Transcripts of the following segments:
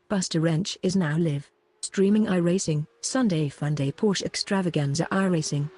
BustaWrench is now live streaming iRacing, Sunday Funday Porsche Extravaganza iRacing.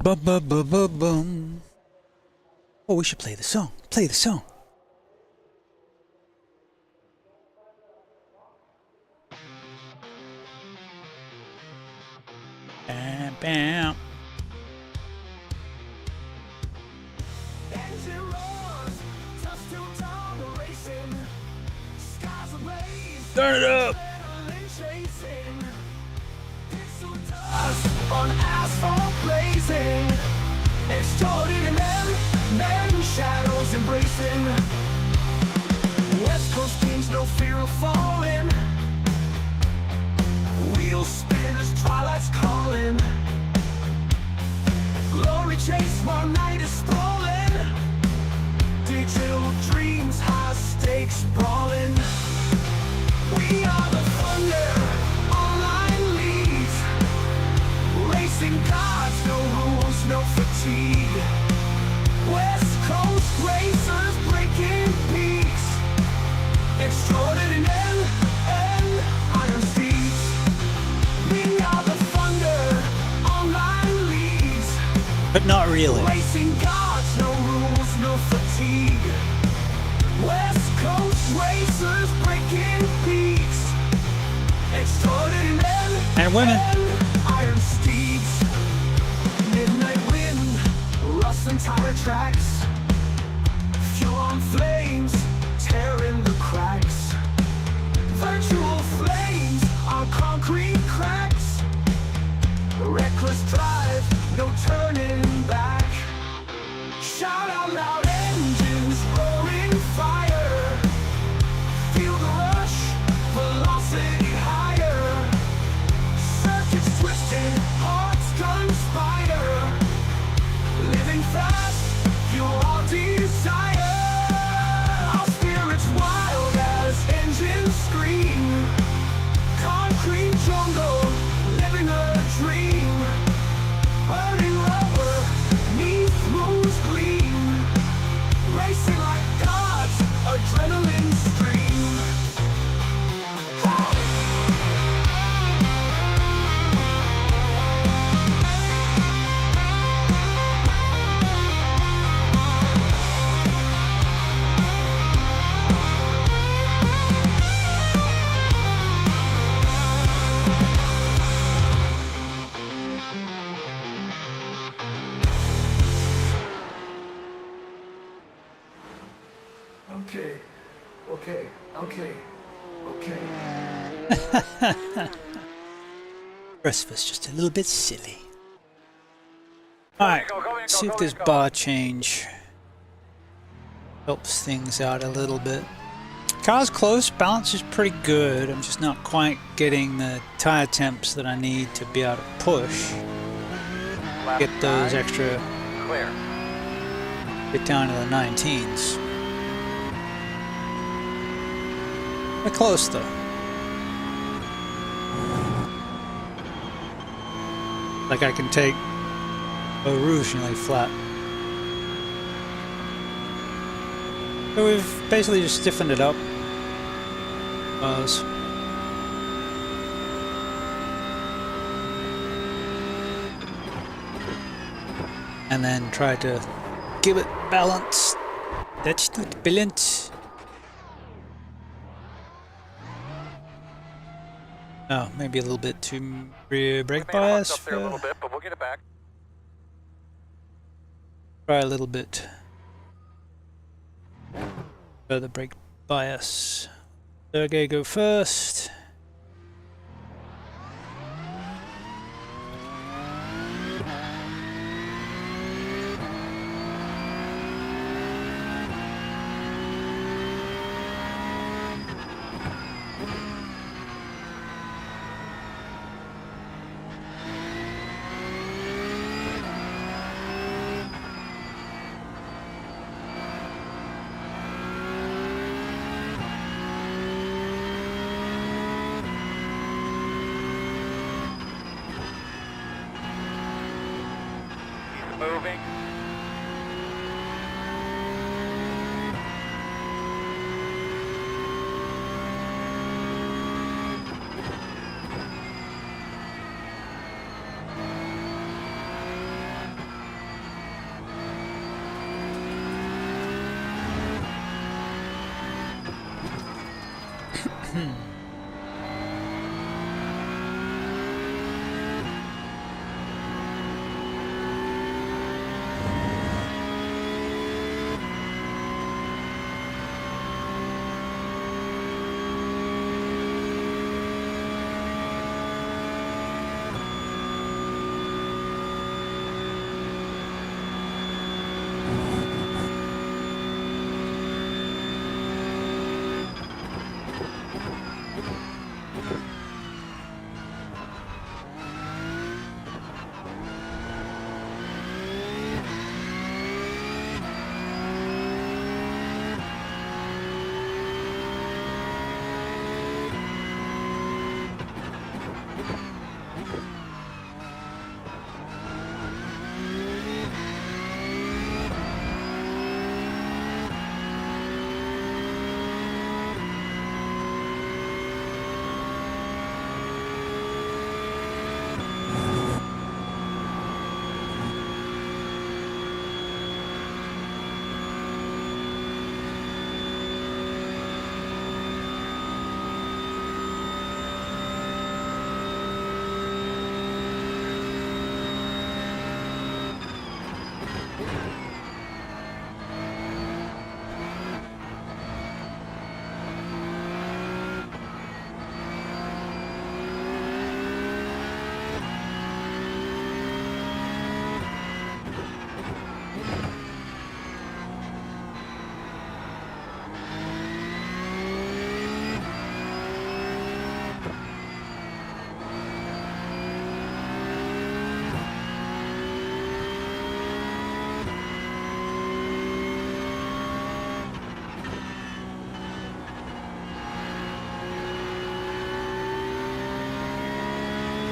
Bum bum bum bum bum. Oh, we should play the song. Play the song. Bam bam. Turn it up. On asphalt blazing, extorted men shadows embracing. West Coast kings, no fear of falling. Wheels spin as twilight's calling. Glory chase while night is sprawling. Digital dreams, high stakes brawling. We are the thunder. Racing gods, no rules, no fatigue. West Coast racers breaking peaks. Extraordinary iron steeds. We are the thunder, online leads. But not really. Racing gods, no rules, no fatigue. West Coast racers breaking peaks. Extraordinary and women. Iron steeds, midnight wind, rustling tire tracks, fuel on flames, tearing the cracks. Virtual flames on concrete cracks. Reckless drive, no turning back. Shout out loud, engines roaring fire. Feel the rush, velocity higher. Circuits twisting, hearts conspire. Living fast, fuel our desire. Our spirits wild as engines scream. Concrete jungle, living a dream. Burning rubber, neath moon's gleam. Racing like gods, adrenaline stream. Okay. Rest was just a little bit silly. Alright, see if this bar change helps things out a little bit. Car's close, balance is pretty good. I'm just not quite getting the tire temps that I need to be able to push. Get those extra, get down to the 19s. We're close though. Like I can take Eau Rouge and lay flat. So we've basically just stiffened it up. And then try to give it balance. That's not brilliant. Oh, maybe a little bit too rear brake bias. Up there a little bit, but we'll get it back. Try a little bit further brake bias. Sergey, go first. Moving.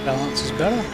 Balance is better.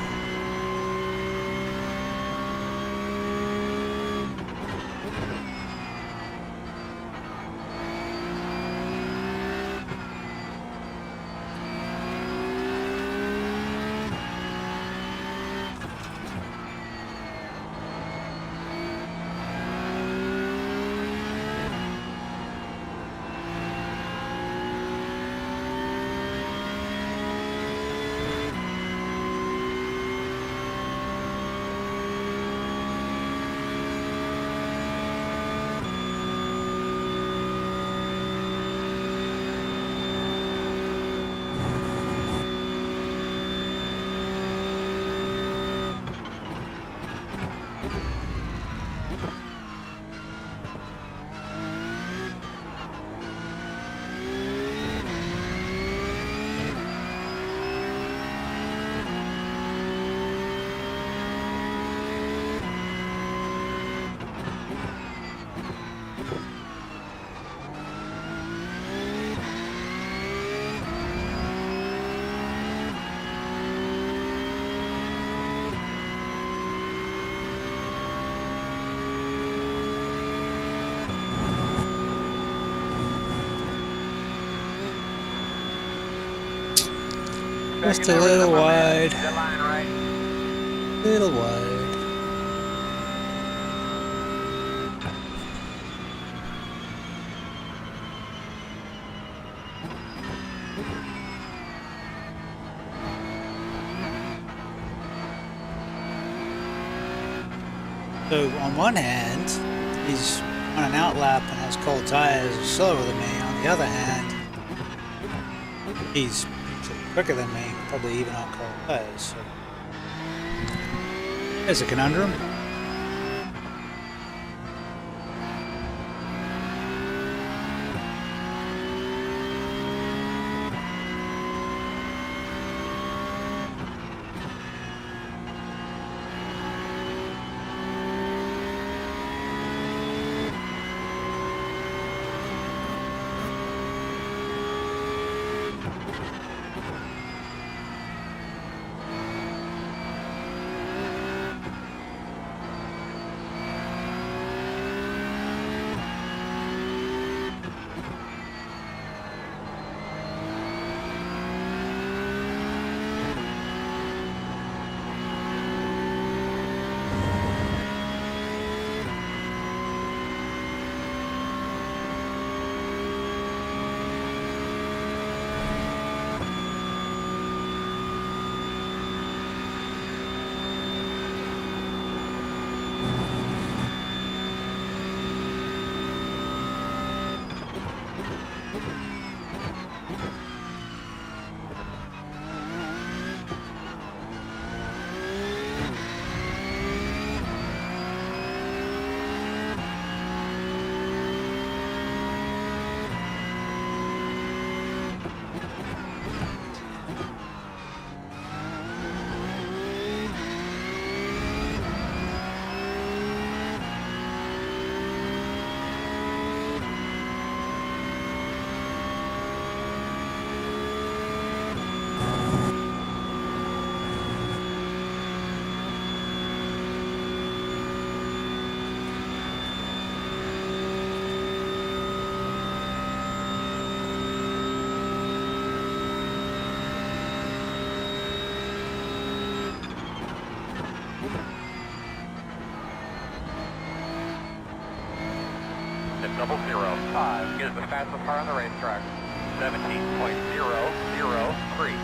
Just a little wide. Dead line right. Little wide. So on one hand, he's on an outlap and has cold tires, slower than me. On the other hand, he's quicker than me, probably even on cold tires. So there's a conundrum. The 005 is the fastest car on the racetrack. 17.003.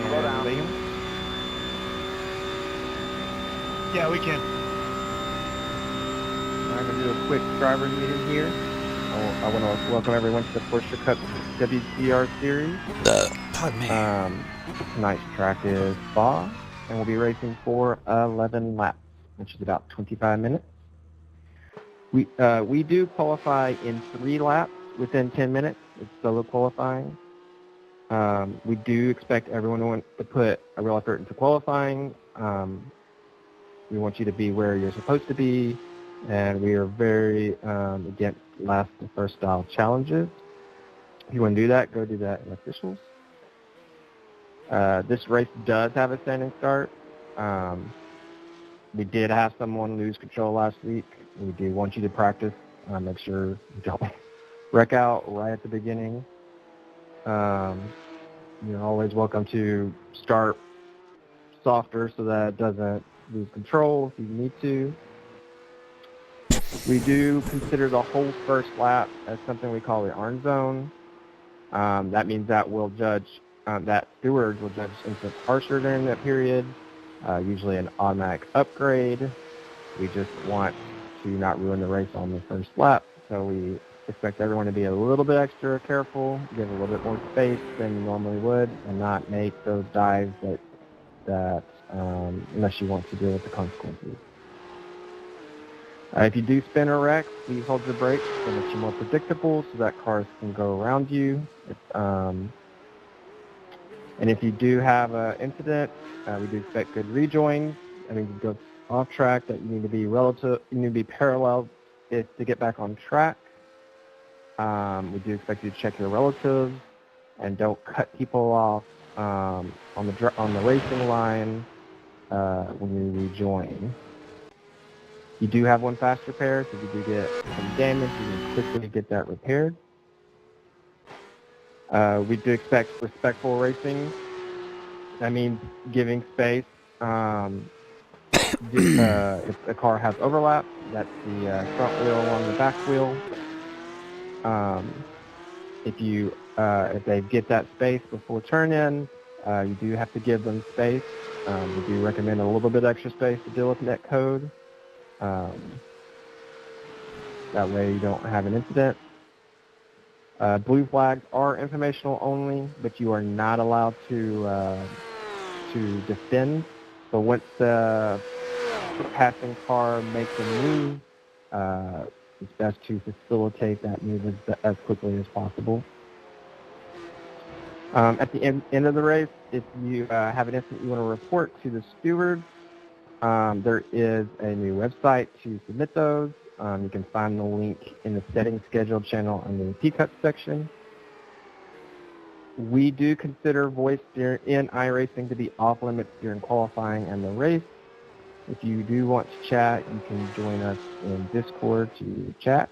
Slow down. Yeah, we can. I'm going to do a quick driver meeting here. I want to welcome everyone to the Porsche Cup WCR Series. The Pardon me. Tonight's track is Spa, and we'll be racing for 11 laps, which is about 25 minutes. We do qualify in 3 laps within 10 minutes. It's solo qualifying. We do expect everyone to put a real effort into qualifying. We want you to be where you're supposed to be, and we are very against last to first style challenges. If you want to do that, go do that in officials. This race does have a standing start. We did have someone lose control last week. We do want you to practice. Make sure you don't wreck out right at the beginning. You're always welcome to start softer so that it doesn't lose control if you need to. We do consider the whole first lap as something we call the orange zone. That means that we'll judge, that stewards will judge instant harsher during that period, usually an automatic upgrade. We just want to not ruin the race on the first lap, so we expect everyone to be a little bit extra careful, give a little bit more space than you normally would, and not make those dives that unless you want to deal with the consequences. If you do spin or wreck, please hold your brakes so that you're more predictable so that cars can go around you. And if you do have an incident, we do expect good rejoins. I mean, you go off track, that you need to be parallel to get back on track. We do expect you to check your relatives and don't cut people off on the racing line when you rejoin. You do have one fast repair, so if you do get some damage, you can quickly get that repaired. We do expect respectful racing. That means giving space. If a car has overlap, that's the front wheel along the back wheel. If they get that space before turn-in, you do have to give them space. We do recommend a little bit extra space to deal with net code. That way you don't have an incident. Blue flags are informational only, but you are not allowed to defend. So once the passing car makes a move, it's best to facilitate that move as quickly as possible. At the end of the race, if you have an incident you want to report to the steward, there is a new website to submit those. You can find the link in the settings schedule channel under the P-Cut section. We do consider voice in iRacing to be off limits during qualifying and the race. If you do want to chat, you can join us in Discord to chat.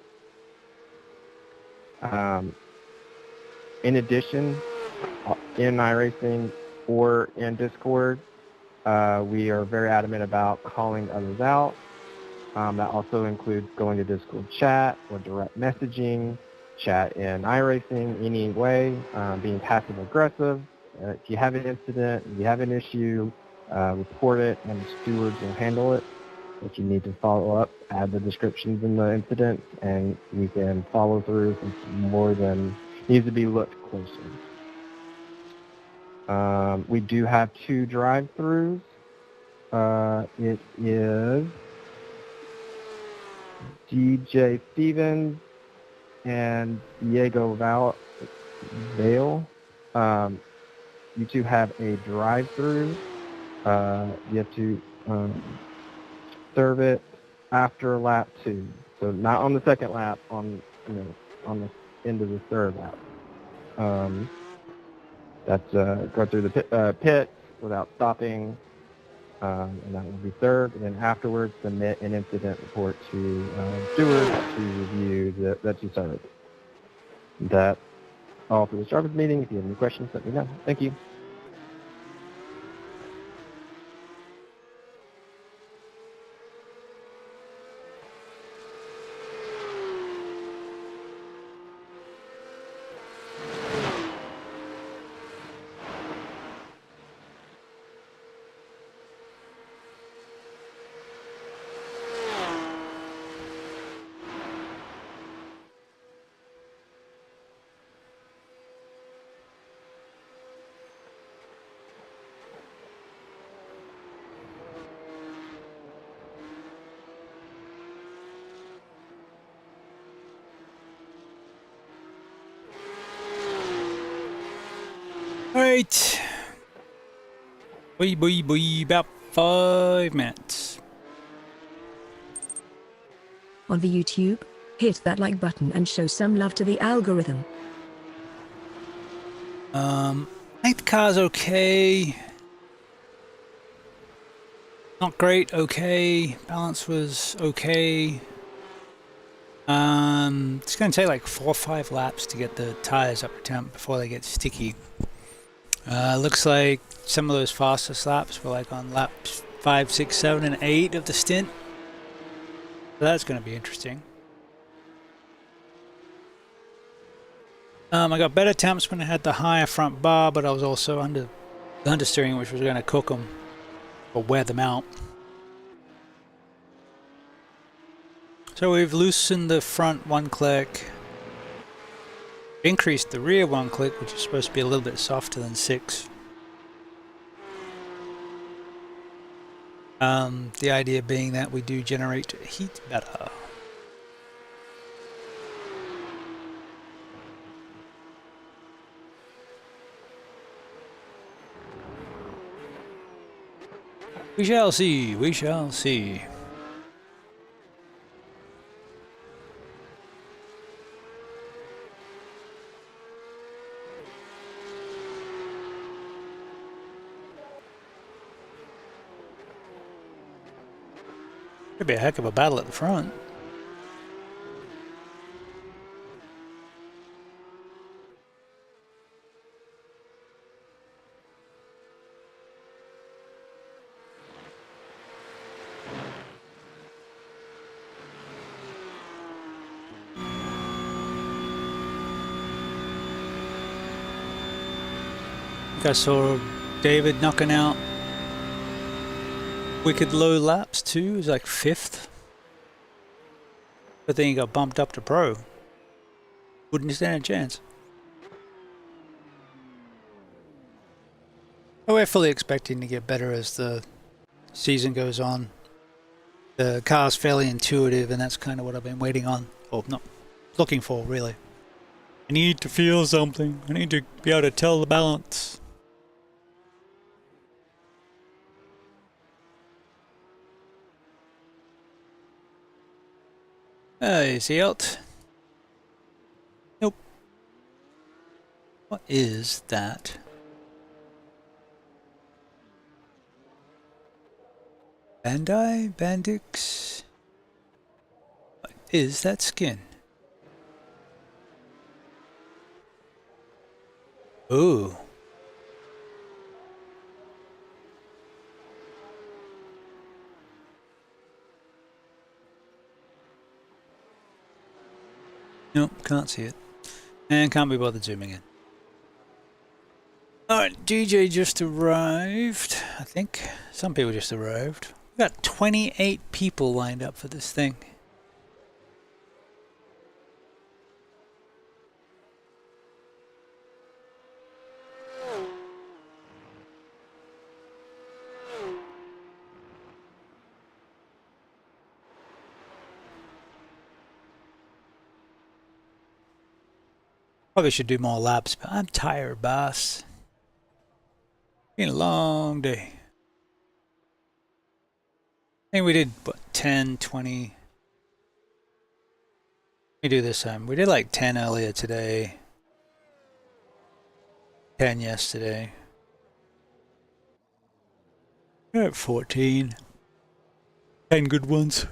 In addition, in iRacing or in Discord, we are very adamant about calling others out. That also includes going to Discord chat or direct messaging, chat in iRacing, any way, being passive aggressive. If you have an incident, if you have an issue, report it and the stewards will handle it. If you need to follow up, add the descriptions in the incident and we can follow through since more than needs to be looked closer. We do have 2 drive-throughs. It is DJ Stevens and Diego Vale. You 2 have a drive-through. You have to serve it after lap 2, so not on the second lap, on the end of the third lap. That's go through the pit without stopping, and that will be served. And then afterwards, submit an incident report to stewards to review that you served. That's all for the service meeting. If you have any questions, let me know. Thank you. Alright. Boy, about 5 minutes. On the YouTube, hit that like button and show some love to the algorithm. I think the car's okay. Not great, okay. Balance was okay. It's going to take like 4 or 5 laps to get the tires up to temp before they get sticky. Looks like some of those fastest laps were like on laps 5, 6, 7, and 8 of the stint. So that's going to be interesting. I got better temps when I had the higher front bar, but I was also under the understeering, which was going to cook them or wear them out. So we've loosened the front 1 click, increased the rear 1 click, which is supposed to be a little bit softer than 6. The idea being that we do generate heat better. We shall see, we shall see. Could be a heck of a battle at the front. I think I saw David knocking out wicked low laps too. It was like 5th. But then he got bumped up to pro. Wouldn't stand a chance. But we're fully expecting to get better as the season goes on. The car's fairly intuitive, and that's kind of what I've been waiting on. Or not looking for, really. I need to feel something. I need to be able to tell the balance. Is he out? Nope. What is that? Bandai? Bandix? What is that skin? Ooh. Nope, can't see it. And can't be bothered zooming in. Alright, DJ just arrived, I think. Some people just arrived. We got 28 people lined up for this thing. Probably should do more laps, but I'm tired, boss. Been a long day. I think we did, what, 10, 20? Let me do this time. We did like 10 earlier today. 10 yesterday. We're at 14. 10 good ones.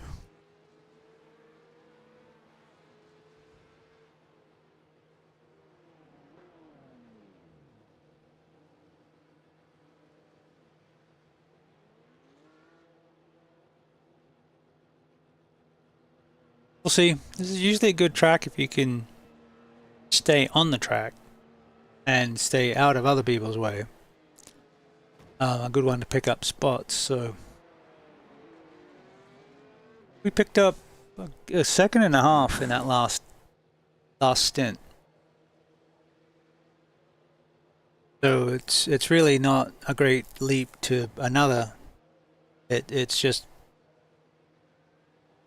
We'll see. This is usually a good track if you can stay on the track and stay out of other people's way. A good one to pick up spots. So we picked up a second and a half in that last stint. So it's really not a great leap to another. It's just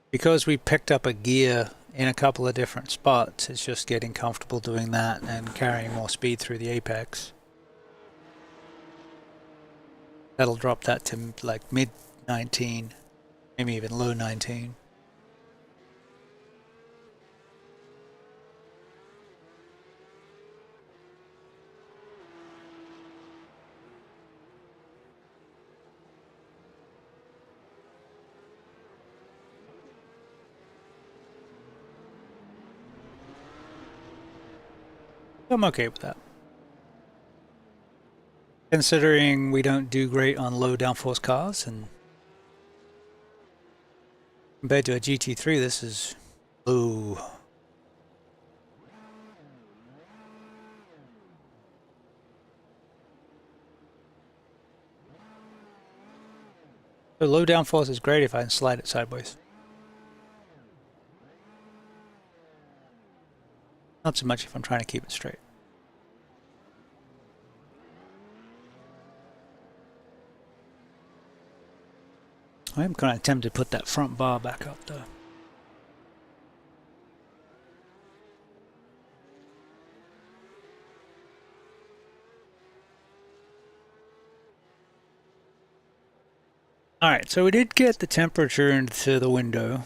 because we picked up a gear in a couple of different spots, it's just getting comfortable doing that and carrying more speed through the apex. That'll drop that to like mid 19, maybe even low 19. I'm okay with that. Considering we don't do great on low downforce cars, and compared to a GT3, this is low. So low downforce is great if I can slide it sideways. Not so much if I'm trying to keep it straight. I am kind of tempted to put that front bar back up though. Alright, so we did get the temperature into the window.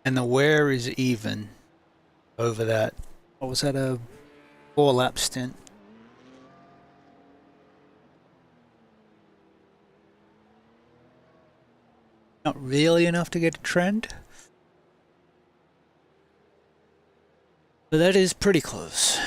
And the wear is even over that. What was that, a 4-lap stint? Not really enough to get a trend. But that is pretty close.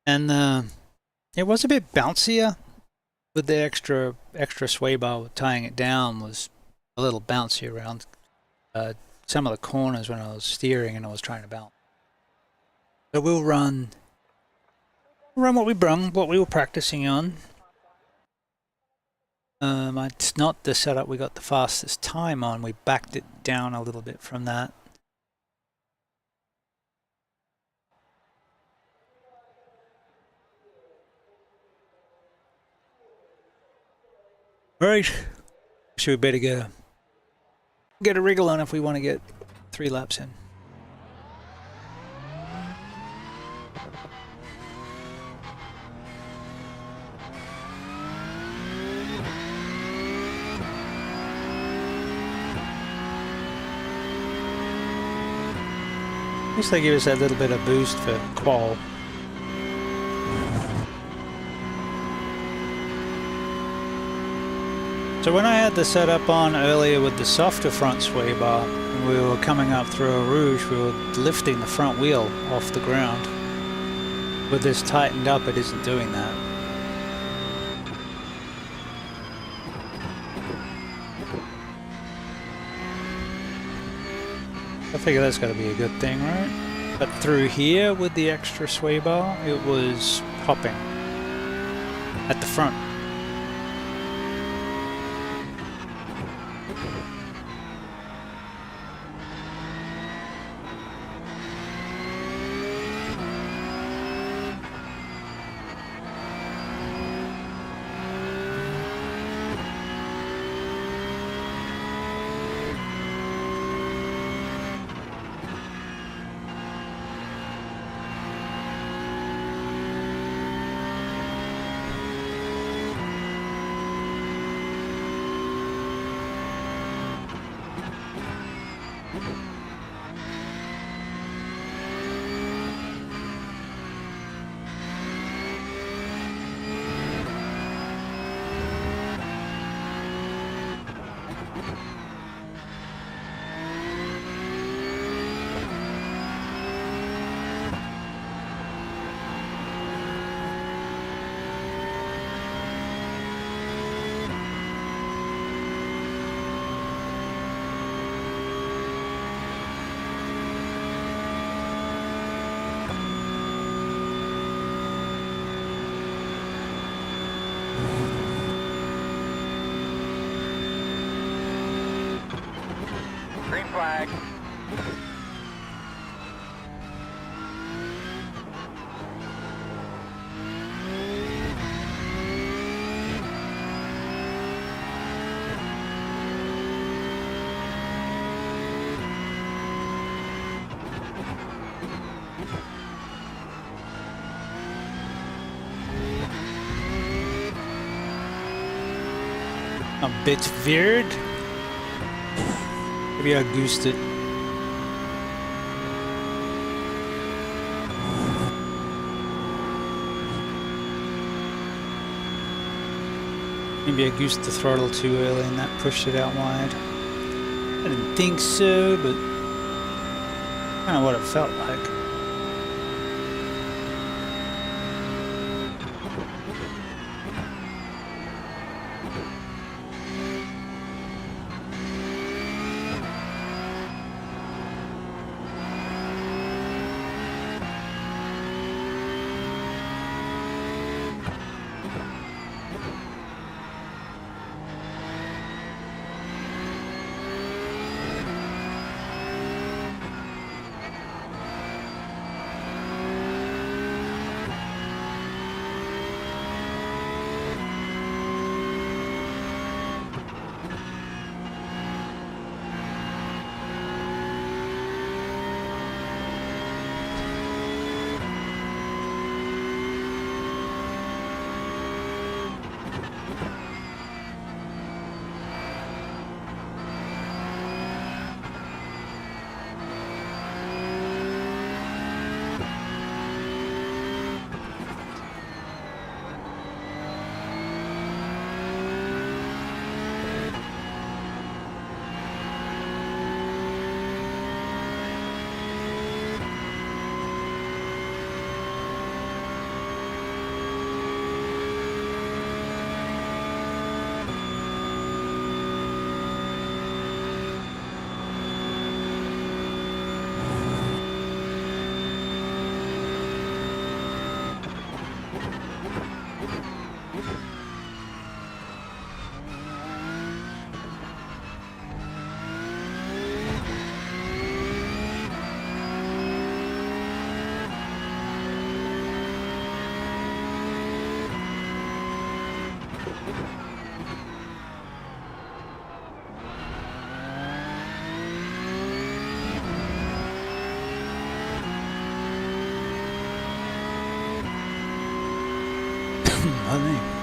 And it was a bit bouncier with the extra sway bar. Tying it down was a little bouncy around some of the corners when I was steering and I was trying to bounce. So we'll run what we were practicing on. It's not the setup we got the fastest time on. We backed it down a little bit from that. Right, so we better get a wriggle on if we want to get 3 laps in. At least they give us that little bit of boost for qual. So when I had the setup on earlier with the softer front sway bar, and we were coming up through a rouge, we were lifting the front wheel off the ground. With this tightened up, it isn't doing that. I figure that's got to be a good thing, right? But through here with the extra sway bar, it was popping at the front. Green flag. A bit weird. Maybe I goosed it. Maybe I goosed the throttle too early and that pushed it out wide. I didn't think so, but kind of what it felt like. Honey.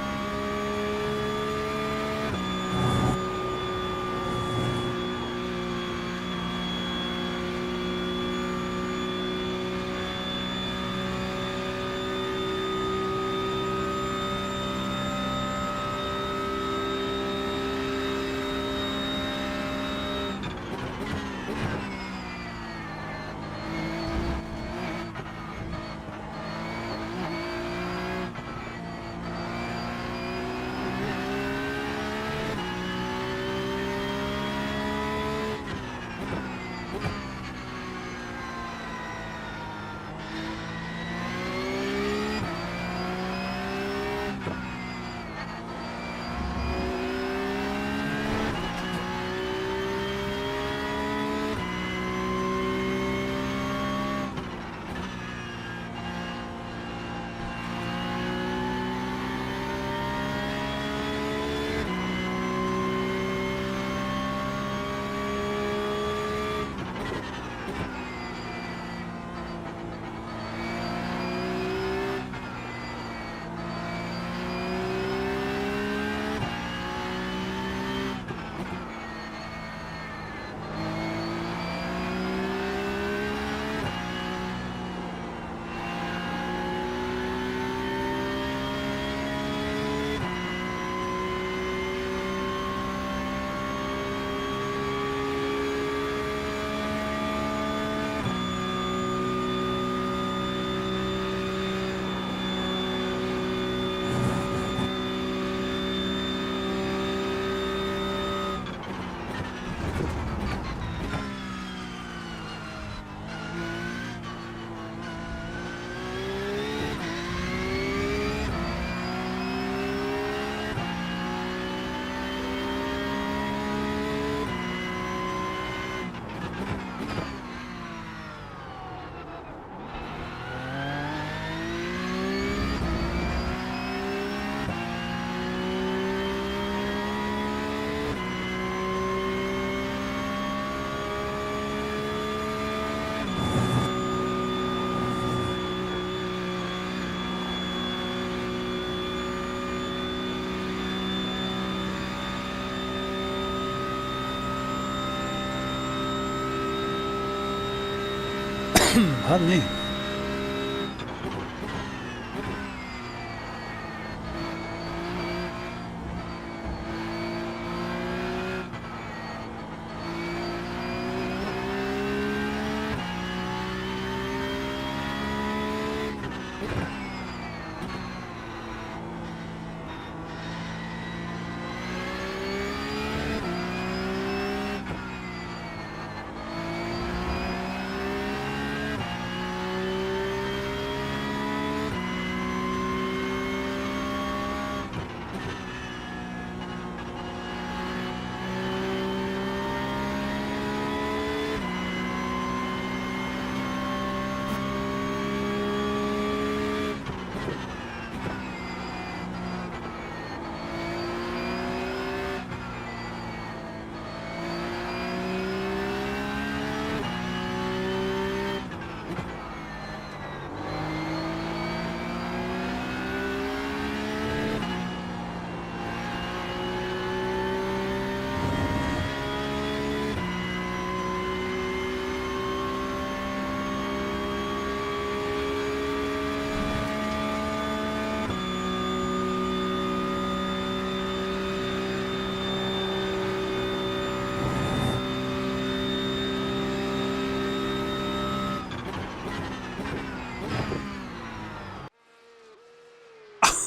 Pardon me.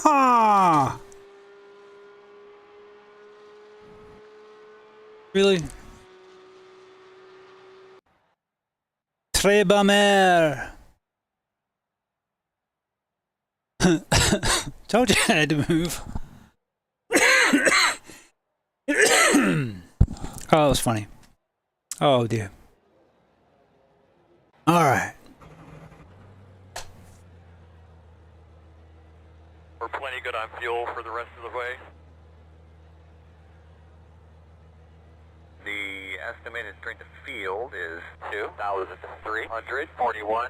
Ah! Really? Très bas mer. Told you I had to move. Oh, that was funny. Oh dear. All right. We're plenty good on fuel for the rest of the way. The estimated strength of field is 2,341.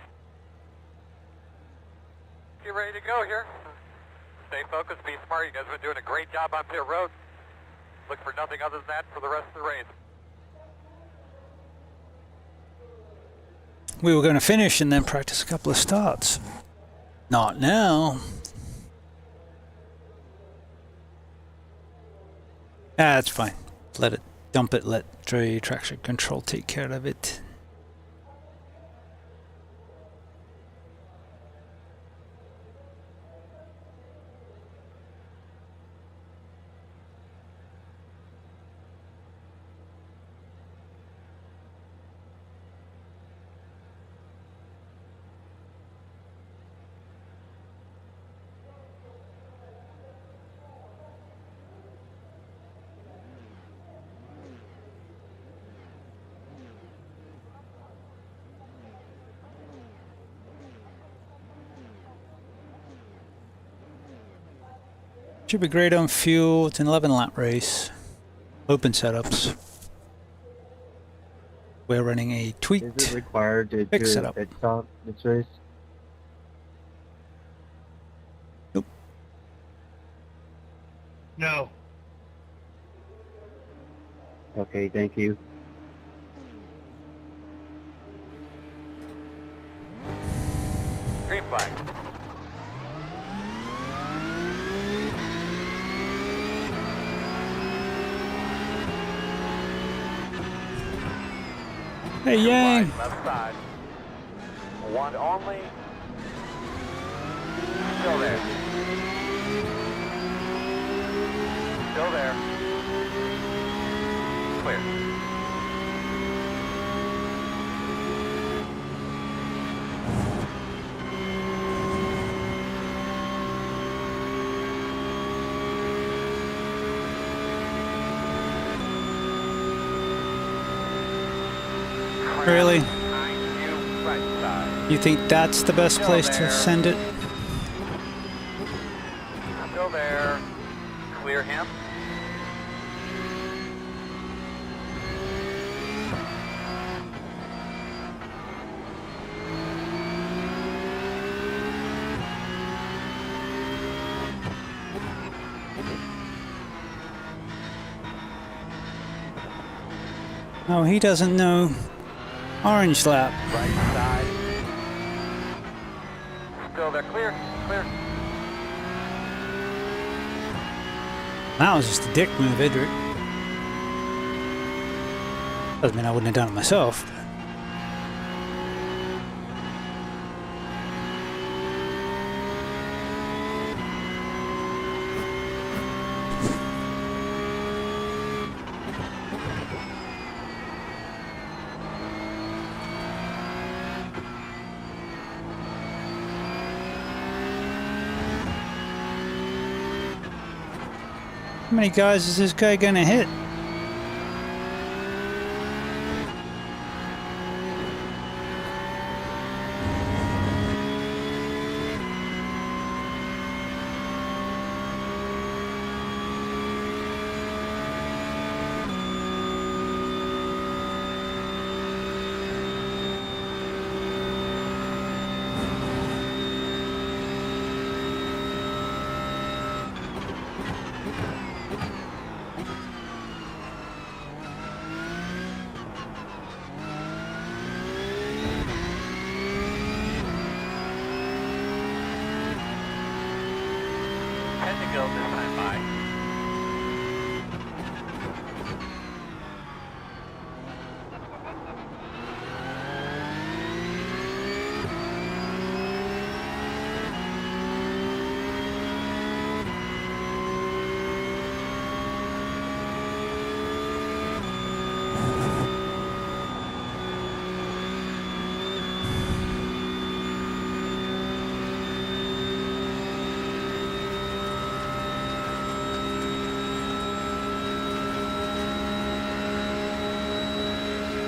Get ready to go here. Stay focused, be smart. You guys have been doing a great job on pit road. Look for nothing other than that for the rest of the race. We were going to finish and then practice a couple of starts. Not now. That's fine. Let it dump it. Let the traction control take care of it. Should be great on fuel. It's an 11 lap race. Open setups. We're running a tweaked Is it required to fixed do a setup. pit stop this race? Nope. No. Okay, thank you. Green flag. Hey Yang! Left side. One only. Still there. Still there. Clear. Really? Right side. You think that's the best Still place there. to send it? Still there. Clear him. Oh, he doesn't know. Orange lap. Right side. Still there. Clear. Clear. That was just a dick move, Edric. Doesn't mean I wouldn't have done it myself. How many guys is this guy gonna hit? Go this time by.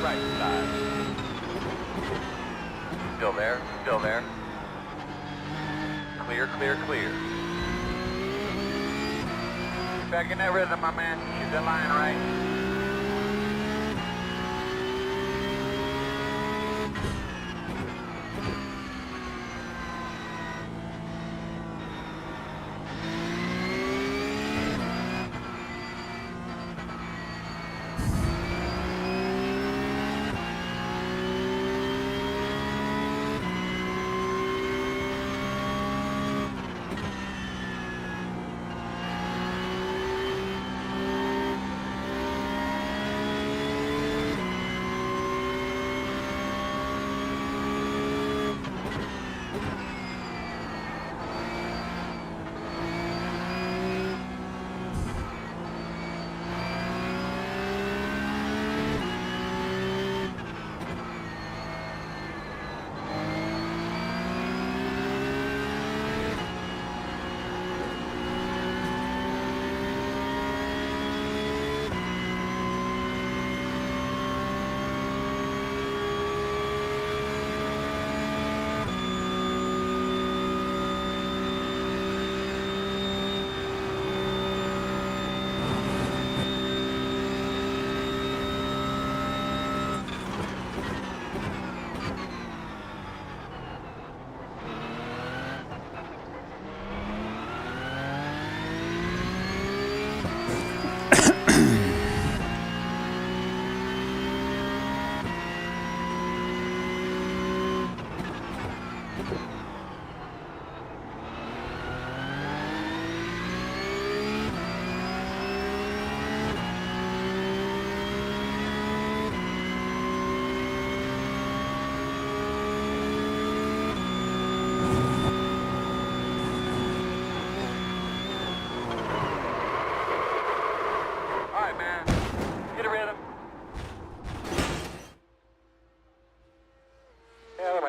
Right side. Still there, still there. Clear, clear, clear. Back in that rhythm, my man. Keep that line right.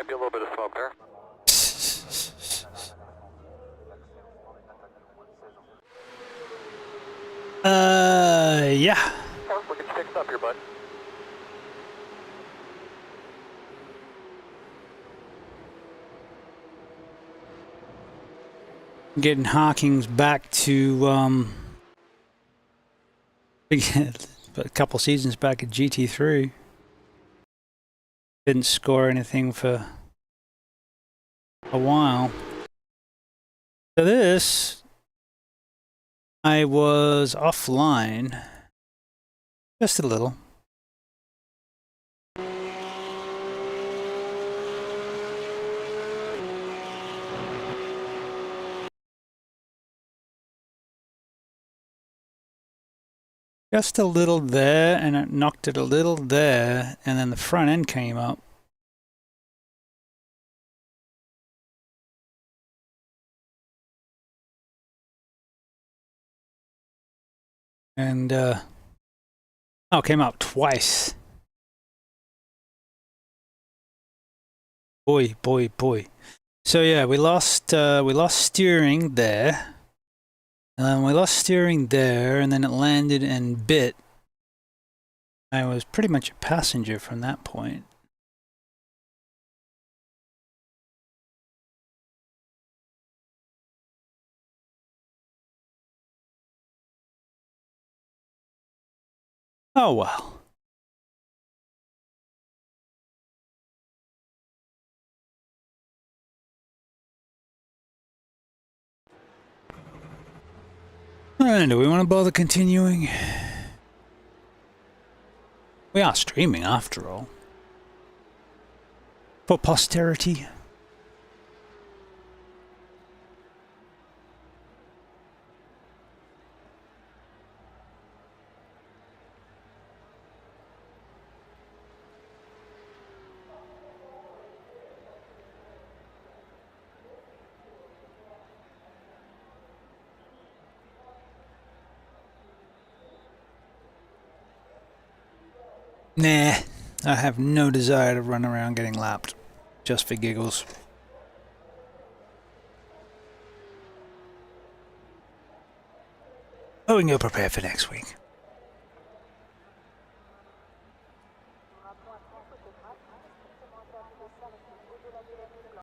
Be a little bit of smoke there. Yeah. We're getting fixed up here, bud. Getting Hawkins back to a couple seasons back at GT3. Didn't score anything for a while. So this, I was offline just a little. Just a little there, and it knocked it a little there, and then the front end came up. And, oh, it came up twice. Boy, boy, boy. So yeah, we lost steering there. We lost steering there, and then it landed and bit. I was pretty much a passenger from that point. Oh well. And do we want to bother continuing? We are streaming after all. For posterity. Nah, I have no desire to run around getting lapped, just for giggles. Oh, we can go prepare for next week.